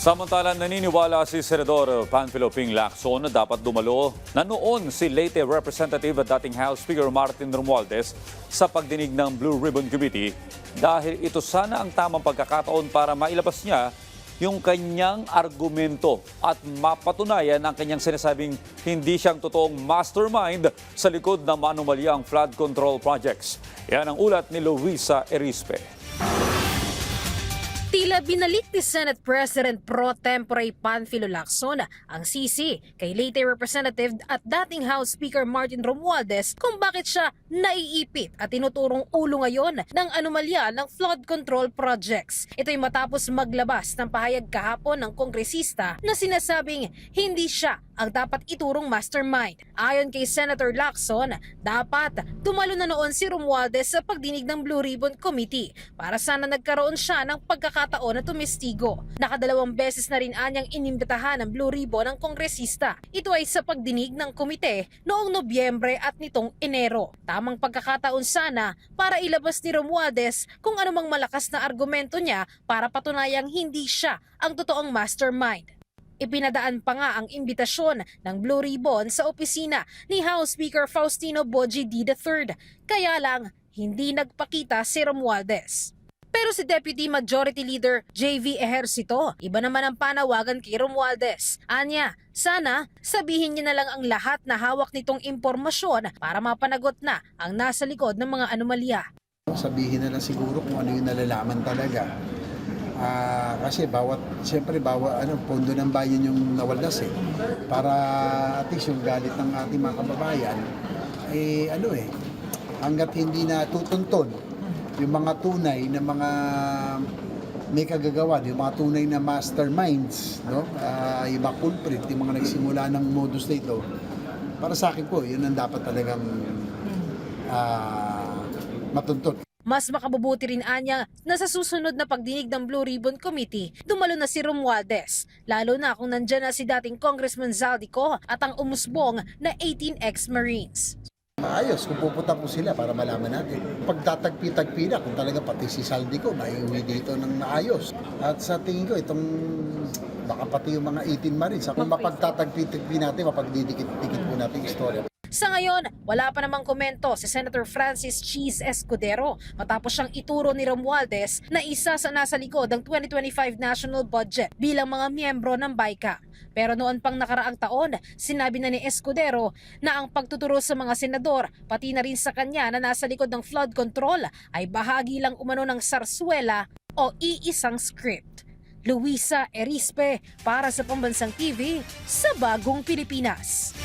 Samantala, naniniwala si Senador Panfilo Ping Lacson na dapat dumalo na noon si Leyte Representative at dating House Speaker Martin Romualdez sa pagdinig ng Blue Ribbon Committee dahil ito sana ang tamang pagkakataon para mailabas niya yung kanyang argumento at mapatunayan ang kanyang sinasabing hindi siyang totoong mastermind sa likod ng manumalyang flood control projects. Yan ang ulat ni Luisa Erispe. Tila binalik ni Senate President Pro Tempore Panfilo Lacson ang sisi kay Leyte Representative at dating House Speaker Martin Romualdez kung bakit siya naiipit at tinuturong ulo ngayon ng anomalya ng flood control projects. Ito'y matapos maglabas ng pahayag kahapon ng kongresista na sinasabing hindi siya ang dapat iturong mastermind. Ayon kay Senator Lacson, dapat dumalo na noon si Romualdez sa pagdinig ng Blue Ribbon Committee para sana nagkaroon siya ng pagkakataon na tumestigo. Nakadalawang beses na rin anyang inimbitahan ng Blue Ribbon ang kongresista. Ito ay sa pagdinig ng komite noong Nobyembre at nitong Enero. Tamang pagkakataon sana para ilabas ni Romualdez kung anumang malakas na argumento niya para patunayang hindi siya ang totoong mastermind. Ipinadaan pa nga ang imbitasyon ng Blue Ribbon sa opisina ni House Speaker Faustino Boji D. III. Kaya lang, hindi nagpakita si Romualdez. Pero si Deputy Majority Leader J.V. Ejercito, iba naman ang panawagan kay Romualdez. Anya, sana sabihin niya na lang ang lahat na hawak nitong impormasyon para mapanagot na ang nasa likod ng mga anomalya. Sabihin na lang siguro kung ano yung nalalaman talaga. Kasi siyempre bawat pondo ng bayan yung nawaldas para at least yung galit ng ating mga kababayan hanggat hindi na tutunton yung mga tunay na mga may kagagawa, yung mga tunay na masterminds, no? Yung mga culprit, yung mga nagsimula ng modus na ito, para sa akin po, yun ang dapat talagang matuntun. Mas makabubuti rin anya na sa susunod na pagdinig ng Blue Ribbon Committee, dumalo na si Romualdez. Lalo na kung nandyan na si dating Congressman Zaldico at ang umusbong na 18 ex-Marines. Maayos kung pupunta po sila para malaman natin. Pagtatagpi-tagpi na kung talaga pati si Zaldico maiuwi dito ng maayos. At sa tingin ko baka pati yung mga 18 Marines. Kung mapagtatagpi-tagpi natin, mapagdidikit-dikit po natin yung istorya. Sa ngayon, wala pa namang komento si Senator Francis Cheese Escudero matapos siyang ituro ni Romualdez na isa sa nasa likod ng 2025 national budget bilang mga miyembro ng BICA. Pero noon pang nakaraang taon, sinabi na ni Escudero na ang pagtuturo sa mga senador, pati na rin sa kanya na nasa likod ng flood control ay bahagi lang umano ng sarswela o iisang script. Luisa Erispe para sa Pambansang TV sa Bagong Pilipinas.